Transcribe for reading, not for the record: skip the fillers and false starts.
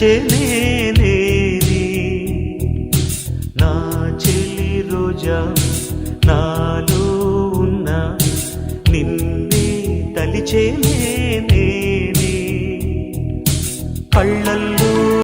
తలచే నేనే నా చెలి రోజా నాలో ఉన్న నిన్నే తలిచే నేనే కళ్ళల్లో